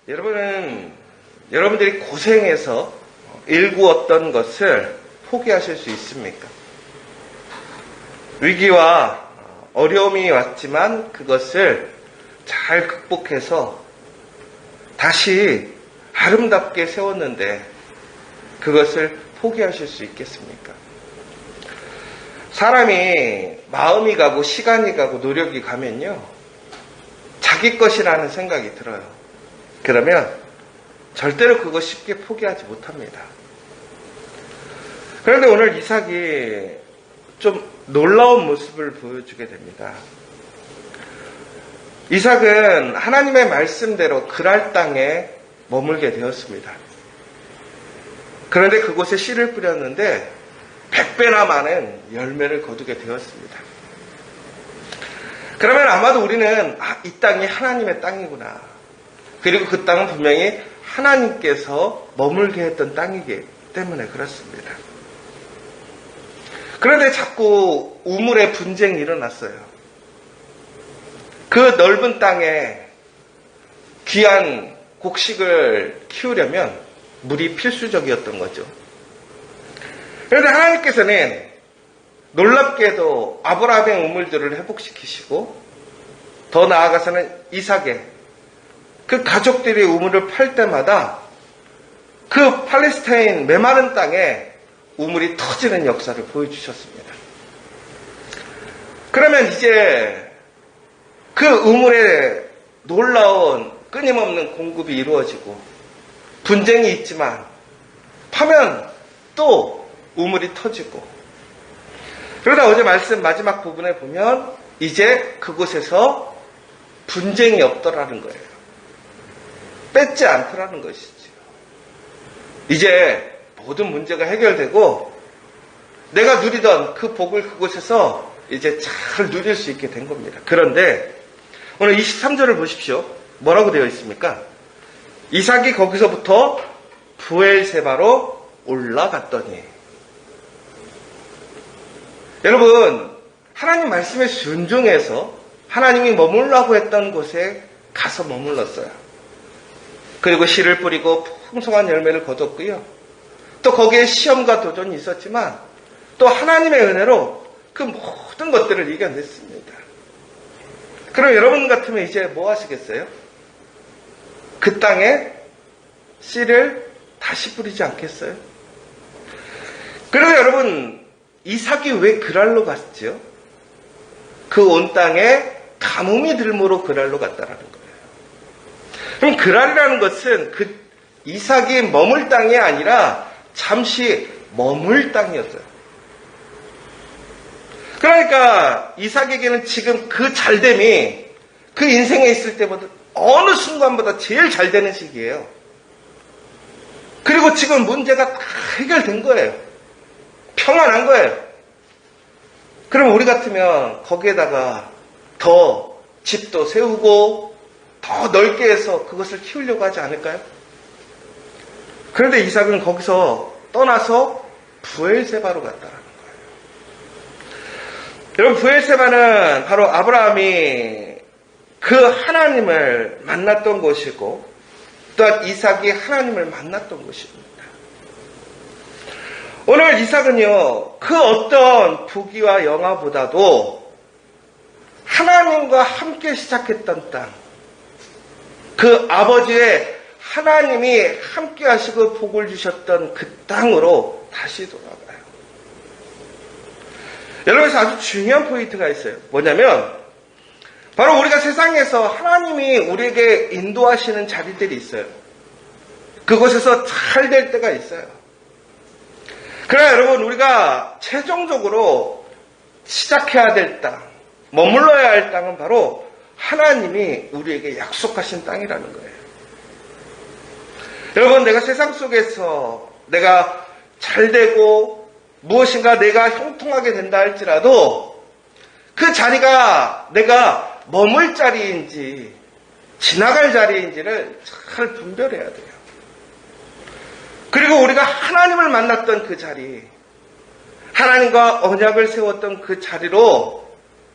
여러분들이 고생해서 일구었던 것을 포기하실 수 있습니까? 위기와 어려움이 왔지만 그것을 잘 극복해서 다시 아름답게 세웠는데 그것을 포기하실 수 있겠습니까? 사람이 마음이 가고 시간이 가고 노력이 가면요, 자기 것이라는 생각이 들어요. 그러면 절대로 그거 쉽게 포기하지 못합니다. 그런데 오늘 이삭이 좀 놀라운 모습을 보여주게 됩니다. 이삭은 하나님의 말씀대로 그랄 땅에 머물게 되었습니다. 그런데 그곳에 씨를 뿌렸는데 100배나 많은 열매를 거두게 되었습니다. 그러면 아마도 우리는 이 땅이 하나님의 땅이구나. 그리고 그 땅은 분명히 하나님께서 머물게 했던 땅이기 때문에 그렇습니다. 그런데 자꾸 우물의 분쟁이 일어났어요. 그 넓은 땅에 귀한 곡식을 키우려면 물이 필수적이었던 거죠. 그런데 하나님께서는 놀랍게도 아브라함의 우물들을 회복시키시고 더 나아가서는 이삭의 그 가족들이 우물을 팔 때마다 그 팔레스타인 메마른 땅에 우물이 터지는 역사를 보여주셨습니다. 그러면 이제 그 우물에 놀라운 끊임없는 공급이 이루어지고 분쟁이 있지만 파면 또 우물이 터지고, 그러다 어제 말씀 마지막 부분에 보면 이제 그곳에서 분쟁이 없더라는 거예요. 뺏지 않더라는 것이죠. 이제 모든 문제가 해결되고 내가 누리던 그 복을 그곳에서 이제 잘 누릴 수 있게 된 겁니다. 그런데 오늘 23절을 보십시오. 뭐라고 되어 있습니까? 이삭이 거기서부터 브엘세바로 올라갔더니. 여러분, 하나님 말씀에 순종해서 하나님이 머물라고 했던 곳에 가서 머물렀어요. 그리고 씨를 뿌리고 풍성한 열매를 거뒀고요. 또 거기에 시험과 도전이 있었지만 또 하나님의 은혜로 그 모든 것들을 이겨냈습니다. 그럼 여러분 같으면 이제 뭐 하시겠어요? 그 땅에 씨를 다시 뿌리지 않겠어요? 그런데 여러분, 이삭이 왜 그랄로 갔죠? 그 온 땅에 가뭄이 들므로 그랄로 갔다라는 거예요. 그럼 그랄이라는 것은 그 이삭이 머물 땅이 아니라 잠시 머물 땅이었어요. 그러니까 이삭에게는 지금 그 잘됨이 그 인생에 있을 때보다 어느 순간보다 제일 잘 되는 시기예요. 그리고 지금 문제가 다 해결된 거예요. 평안한 거예요. 그럼 우리 같으면 거기에다가 더 집도 세우고 더 넓게 해서 그것을 키우려고 하지 않을까요? 그런데 이삭은 거기서 떠나서 브엘세바로 갔다라는 거예요. 여러분, 브엘세바는 바로 아브라함이 그 하나님을 만났던 곳이고 또한 이삭이 하나님을 만났던 곳입니다. 오늘 이삭은요, 그 어떤 부귀와 영화보다도 하나님과 함께 시작했던 땅, 그 아버지의 하나님이 함께 하시고 복을 주셨던 그 땅으로 다시 돌아가요. 여러분에서 아주 중요한 포인트가 있어요. 뭐냐면 바로 우리가 세상에서 하나님이 우리에게 인도하시는 자리들이 있어요. 그곳에서 잘 될 때가 있어요. 그러나 여러분, 우리가 최종적으로 시작해야 될 땅, 머물러야 할 땅은 바로 하나님이 우리에게 약속하신 땅이라는 거예요. 여러분, 내가 세상 속에서 내가 잘되고 무엇인가 내가 형통하게 된다 할지라도 그 자리가 내가 머물 자리인지 지나갈 자리인지를 잘 분별해야 돼요. 그리고 우리가 하나님을 만났던 그 자리, 하나님과 언약을 세웠던 그 자리로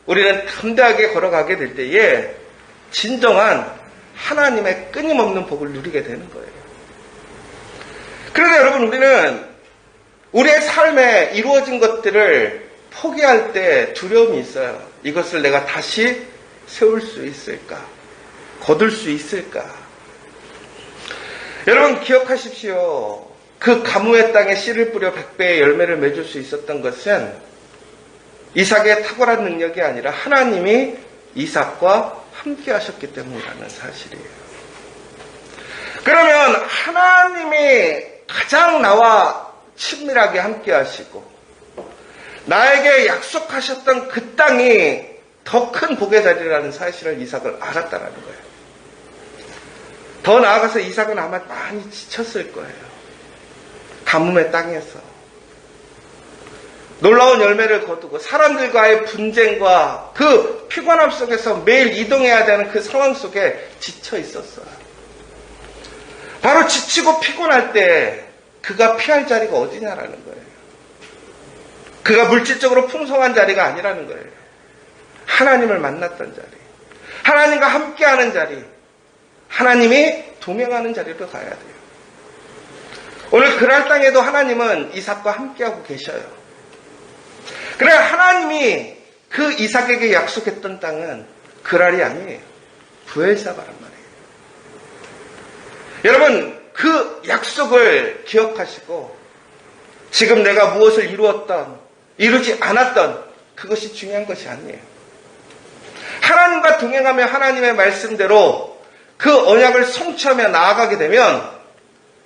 우리는 담대하게 걸어가게 될 때에 진정한 하나님의 끊임없는 복을 누리게 되는 거예요. 그런데 여러분, 우리는 우리의 삶에 이루어진 것들을 포기할 때 두려움이 있어요. 이것을 내가 다시 세울 수 있을까? 거둘 수 있을까? 여러분 기억하십시오. 그 가무의 땅에 씨를 뿌려 100배의 열매를 맺을 수 있었던 것은 이삭의 탁월한 능력이 아니라 하나님이 이삭과 함께 하셨기 때문이라는 사실이에요. 그러면 하나님이 가장 나와 친밀하게 함께 하시고 나에게 약속하셨던 그 땅이 더 큰 복의 자리라는 사실을 이삭을 알았다는 거예요. 더 나아가서 이삭은 아마 많이 지쳤을 거예요. 가뭄의 땅에서 놀라운 열매를 거두고 사람들과의 분쟁과 그 피곤함 속에서 매일 이동해야 되는 그 상황 속에 지쳐 있었어요. 바로 지치고 피곤할 때 그가 피할 자리가 어디냐라는 거예요. 그가 물질적으로 풍성한 자리가 아니라는 거예요. 하나님을 만났던 자리, 하나님과 함께하는 자리, 하나님이 동행하는 자리로 가야 돼요. 오늘 그랄 땅에도 하나님은 이삭과 함께하고 계셔요. 그래 하나님이 그 이삭에게 약속했던 땅은 그랄이 아니에요. 브엘사바란 말이에요. 여러분 그 약속을 기억하시고 지금 내가 무엇을 이루었던 이루지 않았던 그것이 중요한 것이 아니에요. 하나님과 동행하며 하나님의 말씀대로 그 언약을 성취하며 나아가게 되면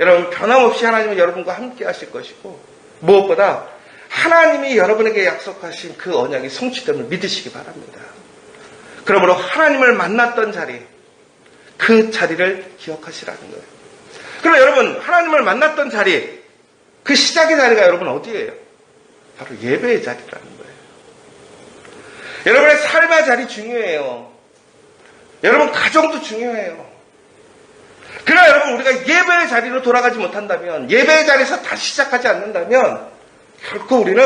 여러분 변함없이 하나님은 여러분과 함께 하실 것이고 무엇보다 하나님이 여러분에게 약속하신 그 언약이 성취됨을 믿으시기 바랍니다. 그러므로 하나님을 만났던 자리, 그 자리를 기억하시라는 거예요. 그럼 여러분 하나님을 만났던 자리, 그 시작의 자리가 여러분 어디예요? 바로 예배의 자리라는 거예요. 여러분의 삶의 자리 중요해요. 여러분 가정도 중요해요. 그러나 여러분 우리가 예배의 자리로 돌아가지 못한다면, 예배의 자리에서 다시 시작하지 않는다면 결코 우리는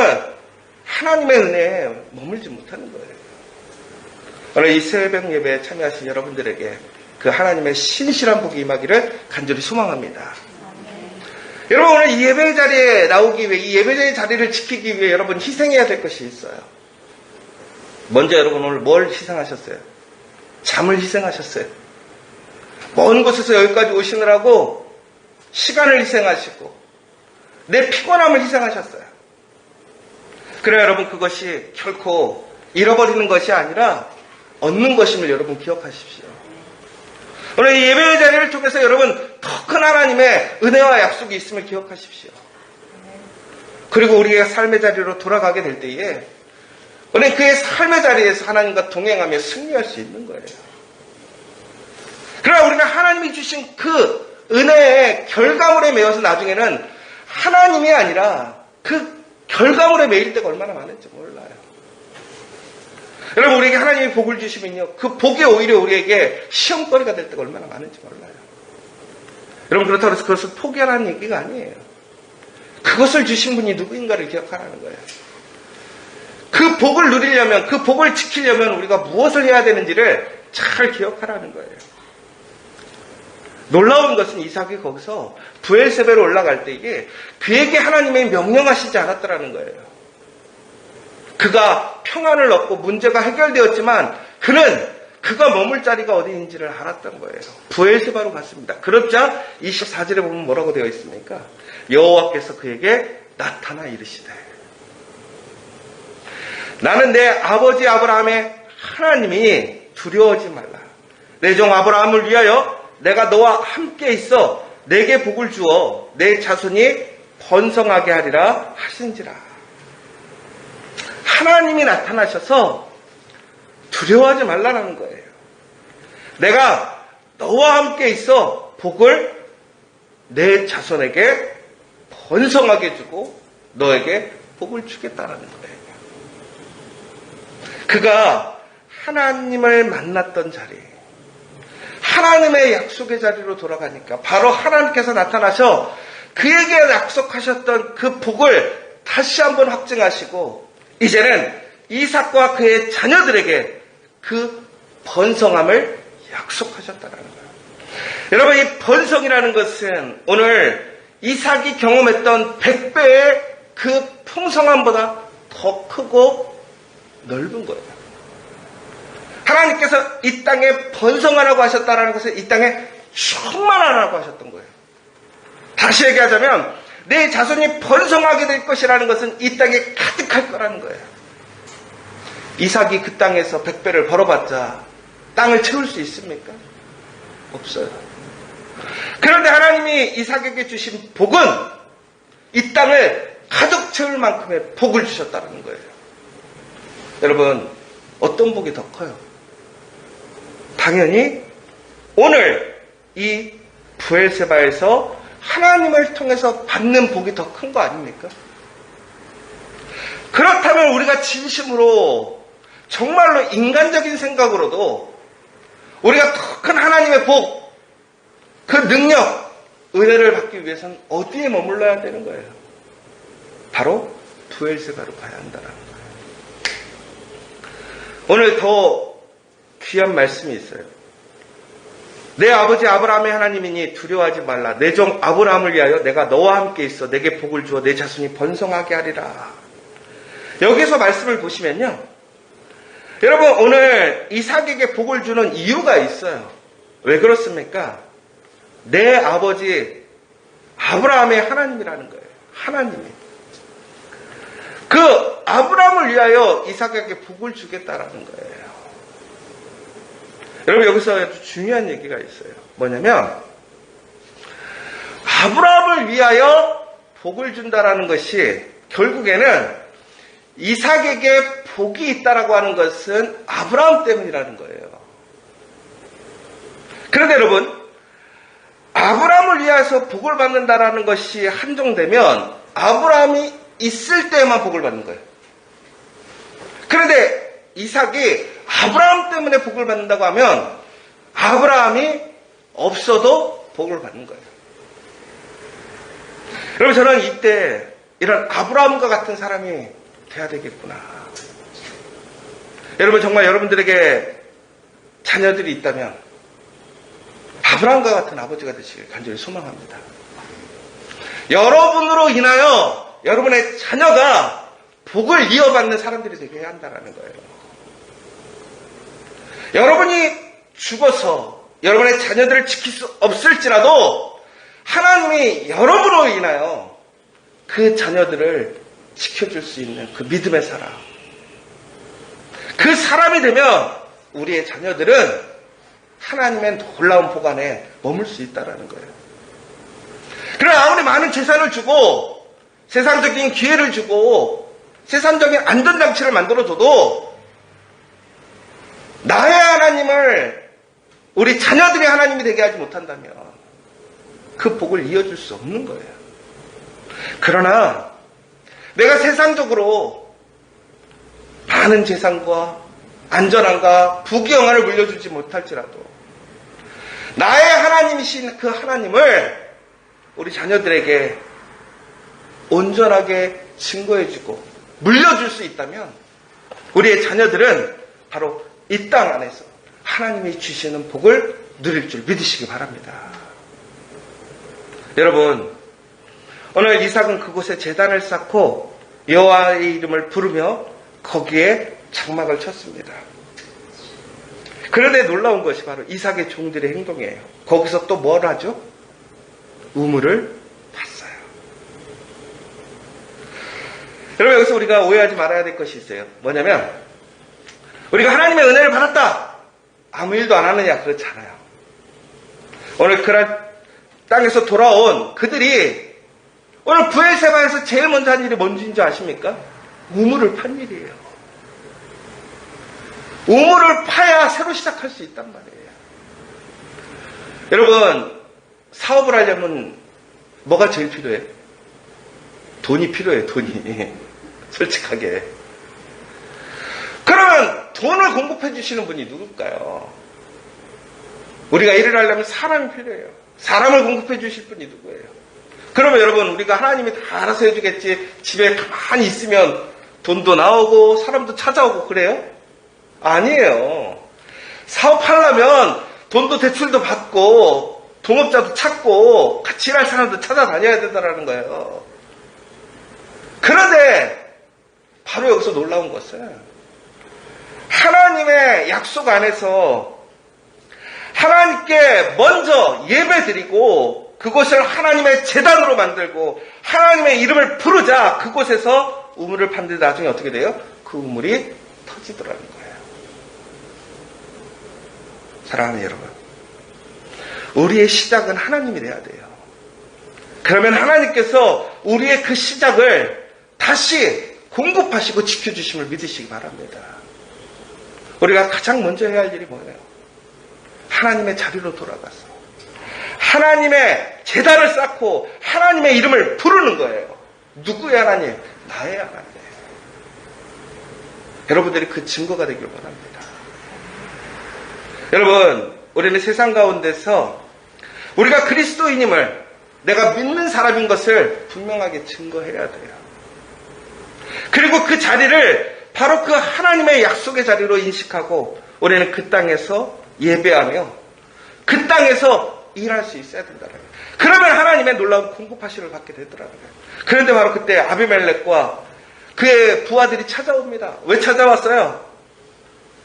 하나님의 은혜에 머물지 못하는 거예요. 오늘 이 새벽 예배에 참여하신 여러분들에게 그 하나님의 신실한 복이 임하기를 간절히 소망합니다. 여러분 오늘 이 예배의 자리에 나오기 위해, 이 예배의 자리를 지키기 위해 여러분 희생해야 될 것이 있어요. 먼저 여러분 오늘 뭘 희생하셨어요? 잠을 희생하셨어요. 먼 곳에서 여기까지 오시느라고 시간을 희생하시고 내 피곤함을 희생하셨어요. 그래 여러분 그것이 결코 잃어버리는 것이 아니라 얻는 것임을 여러분 기억하십시오. 오늘 이 예배의 자리를 통해서 여러분 더 큰 하나님의 은혜와 약속이 있음을 기억하십시오. 그리고 우리가 삶의 자리로 돌아가게 될 때에 우리는 그의 삶의 자리에서 하나님과 동행하며 승리할 수 있는 거예요. 그러나 우리는 하나님이 주신 그 은혜의 결과물에 매여서 나중에는 하나님이 아니라 그 결과물에 매일 때가 얼마나 많은지 몰라요. 여러분 우리에게 하나님이 복을 주시면요, 그 복이 오히려 우리에게 시험거리가 될 때가 얼마나 많은지 몰라요. 여러분 그렇다고 해서 그것을 포기하라는 얘기가 아니에요. 그것을 주신 분이 누구인가를 기억하라는 거예요. 그 복을 누리려면, 그 복을 지키려면 우리가 무엇을 해야 되는지를 잘 기억하라는 거예요. 놀라운 것은 이삭이 거기서 브엘세바로 올라갈 때 이게 그에게 하나님이 명령하시지 않았더라는 거예요. 그가 평안을 얻고 문제가 해결되었지만 그가 머물 자리가 어디인지를 알았던 거예요. 브엘세바로 갔습니다. 그렇자 24절에 보면 뭐라고 되어 있습니까? 여호와께서 그에게 나타나 이르시되 나는 내 아버지 아브라함의 하나님이 두려워하지 말라. 내 종 아브라함을 위하여 내가 너와 함께 있어 내게 복을 주어 내 자손이 번성하게 하리라 하신지라. 하나님이 나타나셔서 두려워하지 말라는 거예요. 내가 너와 함께 있어 복을 내 자손에게 번성하게 주고 너에게 복을 주겠다는 거예요. 그가 하나님을 만났던 자리, 하나님의 약속의 자리로 돌아가니까 바로 하나님께서 나타나셔 그에게 약속하셨던 그 복을 다시 한번 확증하시고 이제는 이삭과 그의 자녀들에게 그 번성함을 약속하셨다는 거예요. 여러분, 이 번성이라는 것은 오늘 이삭이 경험했던 100배의 그 풍성함보다 더 크고 넓은 거예요. 하나님께서 이 땅에 번성하라고 하셨다는 것은 이 땅에 충만하라고 하셨던 거예요. 다시 얘기하자면 내 자손이 번성하게 될 것이라는 것은 이 땅에 가득할 거라는 거예요. 이삭이 그 땅에서 100배를 벌어봤자 땅을 채울 수 있습니까? 없어요. 그런데 하나님이 이삭에게 주신 복은 이 땅을 가득 채울 만큼의 복을 주셨다는 거예요. 여러분, 어떤 복이 더 커요? 당연히 오늘 이 브엘세바에서 하나님을 통해서 받는 복이 더 큰 거 아닙니까? 그렇다면 우리가 진심으로 정말로 인간적인 생각으로도 우리가 더 큰 하나님의 복, 그 능력, 은혜를 받기 위해서는 어디에 머물러야 되는 거예요? 바로 브엘세바로 가야 한다는 거예요. 오늘 더 귀한 말씀이 있어요. 내 아버지 아브라함의 하나님이니 두려워하지 말라. 내 종 아브라함을 위하여 내가 너와 함께 있어 내게 복을 주어 내 자손이 번성하게 하리라. 여기서 말씀을 보시면요, 여러분, 오늘 이삭에게 복을 주는 이유가 있어요. 왜 그렇습니까? 내 아버지 아브라함의 하나님이라는 거예요. 하나님이. 그 아브라함을 위하여 이삭에게 복을 주겠다라는 거예요. 여러분, 여기서 아주 중요한 얘기가 있어요. 뭐냐면 아브라함을 위하여 복을 준다라는 것이 결국에는 이삭에게 복이 있다라고 하는 것은 아브라함 때문이라는 거예요. 그런데 여러분, 아브라함을 위해서 복을 받는다라는 것이 한정되면 아브라함이 있을 때만 복을 받는 거예요. 그런데 이삭이 아브라함 때문에 복을 받는다고 하면 아브라함이 없어도 복을 받는 거예요. 여러분, 저는 이때 이런 아브라함과 같은 사람이 돼야 되겠구나. 여러분, 정말 여러분들에게 자녀들이 있다면 아브라함과 같은 아버지가 되시길 간절히 소망합니다. 여러분으로 인하여 여러분의 자녀가 복을 이어받는 사람들이 되게 해야 한다는 거예요. 여러분이 죽어서 여러분의 자녀들을 지킬 수 없을지라도 하나님이 여러분으로 인하여 그 자녀들을 지켜줄 수 있는 그 믿음의 사람, 그 사람이 되면 우리의 자녀들은 하나님의 놀라운 복 안에 머물 수 있다는 거예요. 그러나 아무리 많은 재산을 주고 세상적인 기회를 주고 세상적인 안전장치를 만들어줘도 나의 하나님을 우리 자녀들의 하나님이 되게 하지 못한다면 그 복을 이어줄 수 없는 거예요. 그러나 내가 세상적으로 많은 재산과 안전함과 부귀영화를 물려주지 못할지라도 나의 하나님이신 그 하나님을 우리 자녀들에게 온전하게 증거해주고 물려줄 수 있다면 우리의 자녀들은 바로 이 땅 안에서 하나님이 주시는 복을 누릴 줄 믿으시기 바랍니다. 여러분, 오늘 이삭은 그곳에 제단을 쌓고 여호와의 이름을 부르며 거기에 장막을 쳤습니다. 그런데 놀라운 것이 바로 이삭의 종들의 행동이에요. 거기서 또 뭘 하죠? 우물을 봤어요. 여러분, 여기서 우리가 오해하지 말아야 될 것이 있어요. 뭐냐면 우리가 하나님의 은혜를 받았다, 아무 일도 안 하느냐? 그렇지 않아요. 오늘 그날 땅에서 돌아온 그들이 오늘 브엘세바에서 제일 먼저 한 일이 뭔지인 줄 아십니까? 우물을 판 일이에요. 우물을 파야 새로 시작할 수 있단 말이에요. 여러분, 사업을 하려면 뭐가 제일 필요해? 돈이 필요해요. 돈이. 솔직하게. 그러면 돈을 공급해 주시는 분이 누굴까요? 우리가 일을 하려면 사람이 필요해요. 사람을 공급해 주실 분이 누구예요? 그러면 여러분, 우리가 하나님이 다 알아서 해주겠지, 집에 가만히 있으면 돈도 나오고 사람도 찾아오고 그래요? 아니에요. 사업하려면 돈도 대출도 받고 동업자도 찾고 같이 일할 사람도 찾아다녀야 된다는 거예요. 그런데 바로 여기서 놀라운 것은 하나님의 약속 안에서 하나님께 먼저 예배드리고 그곳을 하나님의 제단으로 만들고 하나님의 이름을 부르자 그곳에서 우물을 팠는데 나중에 어떻게 돼요? 그 우물이 터지더라는 거예요. 사랑하는 여러분, 우리의 시작은 하나님이 돼야 돼요. 그러면 하나님께서 우리의 그 시작을 다시 공급하시고 지켜주심을 믿으시기 바랍니다. 우리가 가장 먼저 해야 할 일이 뭐예요? 하나님의 자리로 돌아가서 하나님의 제단을 쌓고 하나님의 이름을 부르는 거예요. 누구의 하나님? 나의 하나님. 여러분들이 그 증거가 되길 원합니다. 여러분, 우리는 세상 가운데서 우리가 그리스도인임을 내가 믿는 사람인 것을 분명하게 증거해야 돼요. 그리고 그 자리를 바로 그 하나님의 약속의 자리로 인식하고 우리는 그 땅에서 예배하며 그 땅에서 일할 수 있어야 된다는 거예요. 그러면 하나님의 놀라운 공급하심을 받게 되더라고요. 그런데 바로 그때 아비멜렉과 그의 부하들이 찾아옵니다. 왜 찾아왔어요?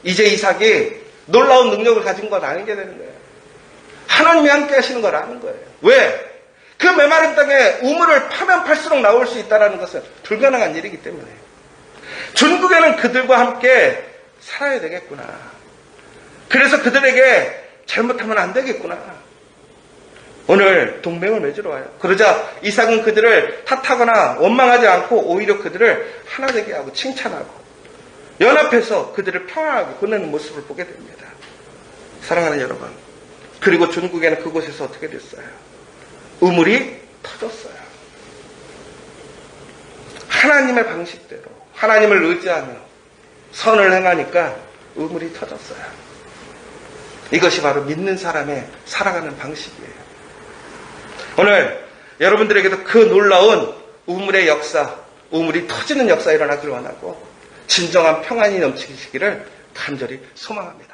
이제 이삭이 놀라운 능력을 가진 걸 아는 게 되는 거예요. 하나님이 함께 하시는 걸 아는 거예요. 왜? 그 메마른 땅에 우물을 파면 팔수록 나올 수 있다는 것은 불가능한 일이기 때문에 전국에는 그들과 함께 살아야 되겠구나. 그래서 그들에게 잘못하면 안 되겠구나. 오늘 동맹을 맺으러 와요. 그러자 이삭은 그들을 탓하거나 원망하지 않고 오히려 그들을 하나 되게 하고 칭찬하고 연합해서 그들을 평안하게 보내는 모습을 보게 됩니다. 사랑하는 여러분, 그리고 전국에는 그곳에서 어떻게 됐어요? 우물이 터졌어요. 하나님의 방식대로 하나님을 의지하며 선을 행하니까 우물이 터졌어요. 이것이 바로 믿는 사람의 살아가는 방식이에요. 오늘 여러분들에게도 그 놀라운 우물의 역사, 우물이 터지는 역사 일어나길 원하고 진정한 평안이 넘치시기를 간절히 소망합니다.